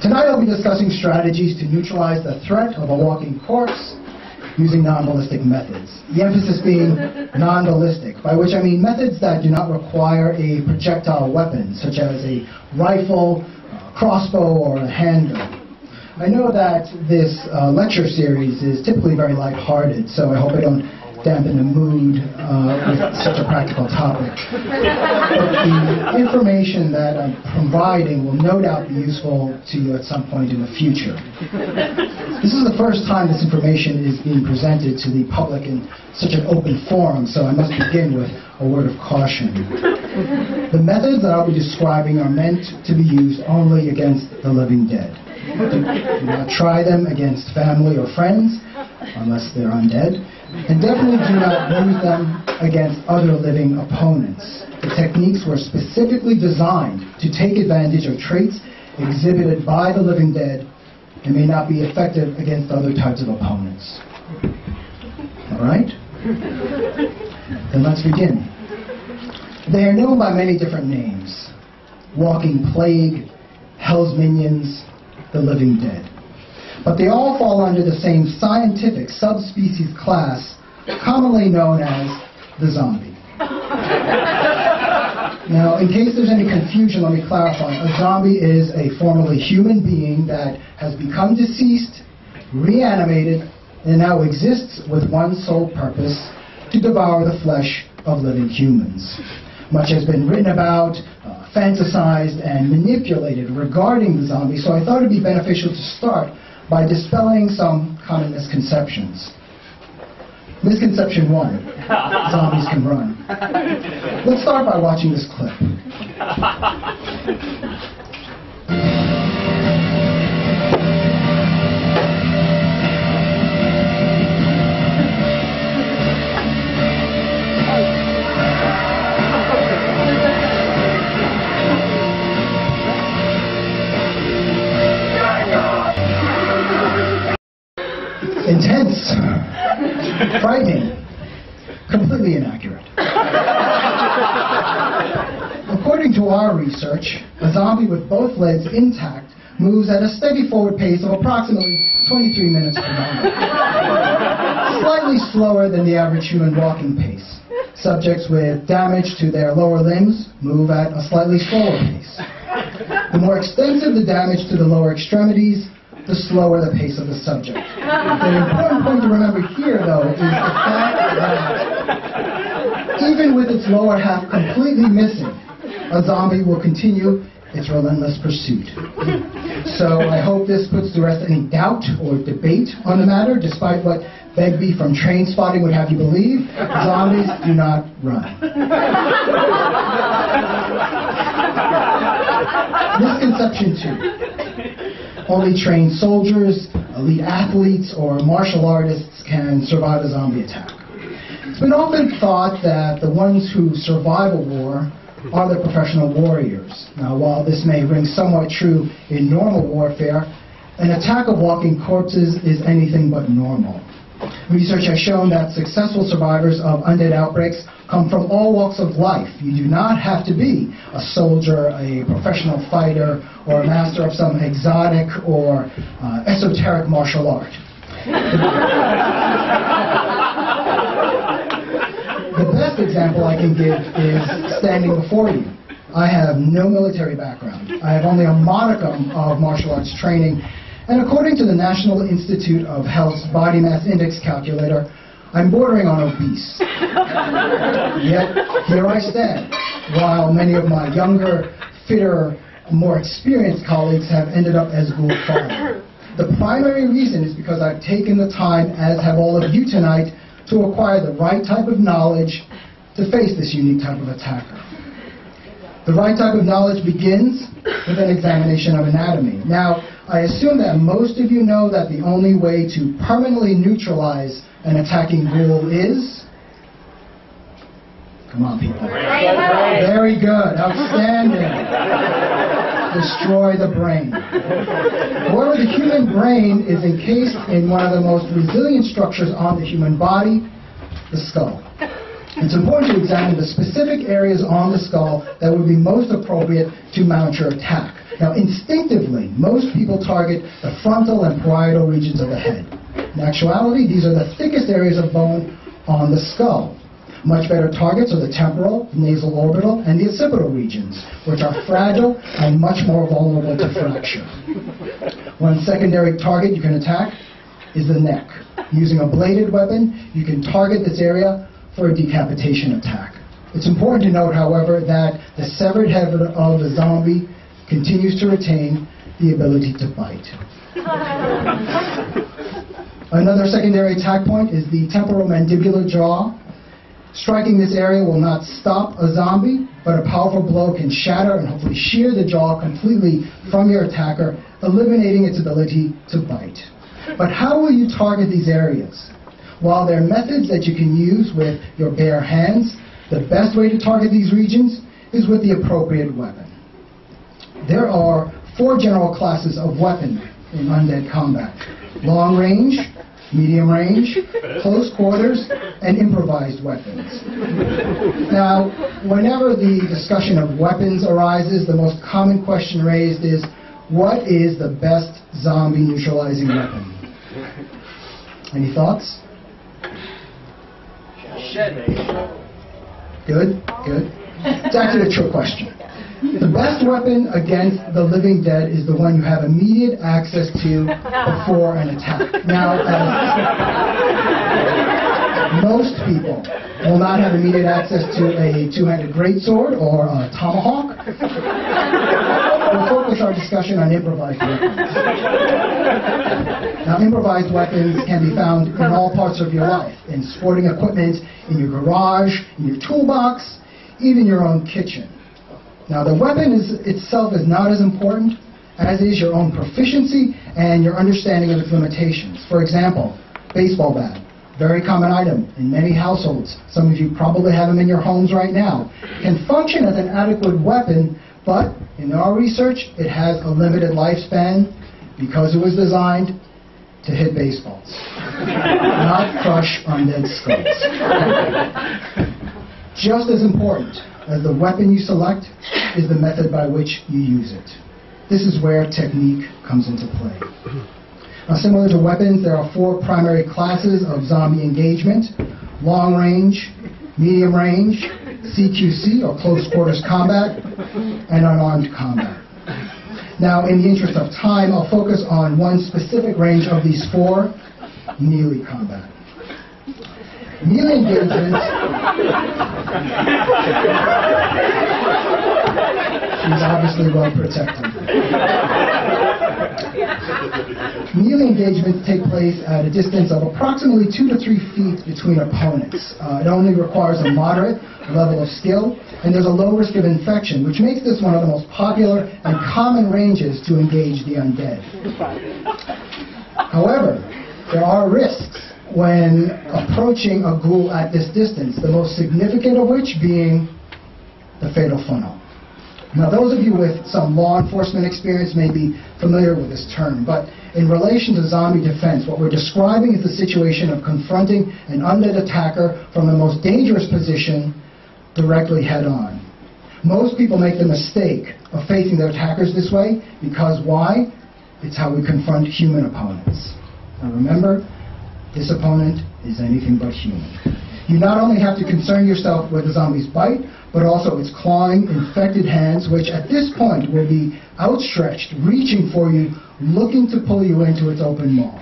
Tonight I'll be discussing strategies to neutralize the threat of a walking corpse using non-ballistic methods. The emphasis being non-ballistic, by which I mean methods that do not require a projectile weapon, such as a rifle, crossbow, or a handgun. I know that this lecture series is typically very lighthearted, so I hope I don't dampen the mood with such a practical topic. But the information that I'm providing will no doubt be useful to you at some point in the future. This is the first time this information is being presented to the public in such an open forum, so I must begin with a word of caution. The methods that I'll be describing are meant to be used only against the living dead. Do not try them against family or friends, unless they're undead, and definitely do not use them against other living opponents. The techniques were specifically designed to take advantage of traits exhibited by the living dead and may not be effective against other types of opponents. All right? Then let's begin. They are known by many different names: walking plague, hell's minions, the living dead. But they all fall under the same scientific subspecies class, commonly known as the zombie. Now, in case there's any confusion, let me clarify. A zombie is a formerly human being that has become deceased, reanimated, and now exists with one sole purpose: to devour the flesh of living humans. Much has been written about, fantasized, and manipulated regarding the zombie, so I thought it would be beneficial to start by dispelling some common misconceptions. Misconception 1, zombies can run. Let's start by watching this clip. Intense, frightening, completely inaccurate. According to our research, a zombie with both legs intact moves at a steady forward pace of approximately 23 minutes per moment, slightly slower than the average human walking pace. Subjects with damage to their lower limbs move at a slightly slower pace. The more extensive the damage to the lower extremities, the slower the pace of the subject. The important point to remember here, though, is the fact that even with its lower half completely missing, a zombie will continue its relentless pursuit. So I hope this puts to rest any doubt or debate on the matter, despite what Begbie from Train Spotting would have you believe: zombies do not run. Misconception 2. Only trained soldiers, elite athletes, or martial artists can survive a zombie attack. It's been often thought that the ones who survive a war are the professional warriors. Now, while this may ring somewhat true in normal warfare, an attack of walking corpses is anything but normal. Research has shown that successful survivors of undead outbreaks come from all walks of life. You do not have to be a soldier, a professional fighter, or a master of some exotic or esoteric martial art. The best example I can give is standing before you. I have no military background. I have only a modicum of martial arts training, and according to the National Institute of Health's Body Mass Index calculator, I'm bordering on obese. Yet, here I stand, while many of my younger, fitter, more experienced colleagues have ended up as Ghoul Farmer. The primary reason is because I've taken the time, as have all of you tonight, to acquire the right type of knowledge to face this unique type of attacker. The right type of knowledge begins with an examination of anatomy. Now, I assume that most of you know that the only way to permanently neutralize an attacking ghoul is... Come on, people. Very good. Outstanding. Destroy the brain. However, the human brain is encased in one of the most resilient structures on the human body, the skull. It's important to examine the specific areas on the skull that would be most appropriate to mount your attack. Now, instinctively, most people target the frontal and parietal regions of the head. In actuality, these are the thickest areas of bone on the skull. Much better targets are the temporal, nasal orbital, and the occipital regions, which are fragile and much more vulnerable to fracture. One secondary target you can attack is the neck. Using a bladed weapon, you can target this area for a decapitation attack. It's important to note, however, that the severed head of the zombie continues to retain the ability to bite. Another secondary attack point is the temporomandibular jaw. Striking this area will not stop a zombie, but a powerful blow can shatter and hopefully shear the jaw completely from your attacker, eliminating its ability to bite. But how will you target these areas? While there are methods that you can use with your bare hands, the best way to target these regions is with the appropriate weapon. There are 4 general classes of weapon in undead combat: long range, medium range, close quarters, and improvised weapons. Now, whenever the discussion of weapons arises, the most common question raised is, what is the best zombie neutralizing weapon? Any thoughts? Good, good. It's actually a trick question. The best weapon against the living dead is the one you have immediate access to before an attack. Now, most people will not have immediate access to a two-handed greatsword or a tomahawk. We'll focus our discussion on improvised weapons. Now, improvised weapons can be found in all parts of your life, in sporting equipment, in your garage, in your toolbox, even your own kitchen. Now, the weapon itself is not as important as is your own proficiency and your understanding of its limitations. For example, baseball bat, very common item in many households. Some of you probably have them in your homes right now. Can function as an adequate weapon, but in our research, it has a limited lifespan because it was designed to hit baseballs, not crush undead skulls. Just as important as the weapon you select is the method by which you use it. This is where technique comes into play. Now, similar to weapons, there are 4 primary classes of zombie engagement: long range, medium range, CQC, or close quarters combat, and unarmed combat. Now, in the interest of time, I'll focus on one specific range of these 4, melee combat. Melee engagement. She's obviously well protected. Melee engagements take place at a distance of approximately 2 to 3 feet between opponents. It only requires a moderate level of skill, and there's a low risk of infection, which makes this one of the most popular and common ranges to engage the undead. However, there are risks when approaching a ghoul at this distance, the most significant of which being the fatal funnel. Now, those of you with some law enforcement experience may be familiar with this term, but in relation to zombie defense, what we're describing is the situation of confronting an undead attacker from the most dangerous position directly head-on. Most people make the mistake of facing their attackers this way because why? It's how we confront human opponents. Now remember, this opponent is anything but human. You not only have to concern yourself with the zombie's bite, but also its clawing, infected hands, which at this point will be outstretched, reaching for you, looking to pull you into its open maw.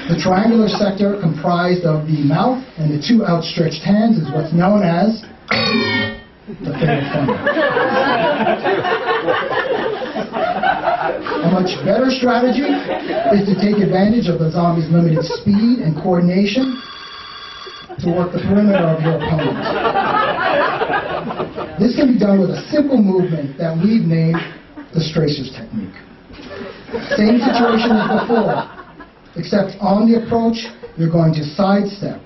The triangular sector comprised of the mouth and the 2 outstretched hands is what's known as the fatal funnel. A much better strategy is to take advantage of the zombie's limited speed and coordination to work the perimeter of your opponent. This can be done with a simple movement that we've named the Stracer's technique. Same situation as before, except on the approach, you're going to sidestep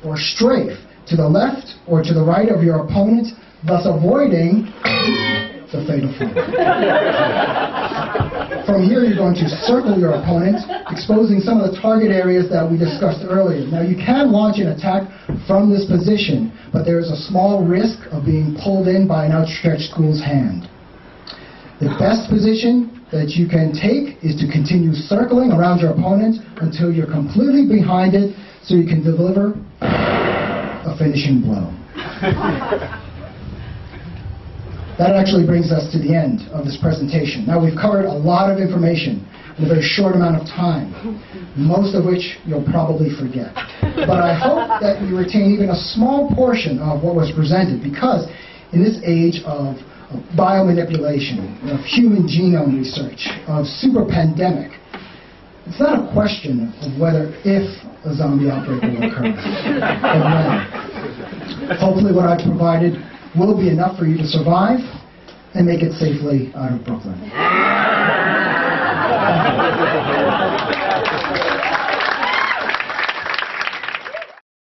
or strafe to the left or to the right of your opponent, thus avoiding the fatal funnel. From here, you're going to circle your opponent, exposing some of the target areas that we discussed earlier. Now, you can launch an attack from this position, but there is a small risk of being pulled in by an outstretched ghoul's hand. The best position that you can take is to continue circling around your opponent until you're completely behind it so you can deliver a finishing blow. That actually brings us to the end of this presentation. Now, we've covered a lot of information in a very short amount of time, most of which you'll probably forget. But I hope that you retain even a small portion of what was presented, because in this age of biomanipulation, of human genome research, of super pandemic, it's not a question of whether if a zombie outbreak will occur, but when. Hopefully what I've provided will be enough for you to survive and make it safely out of Brooklyn.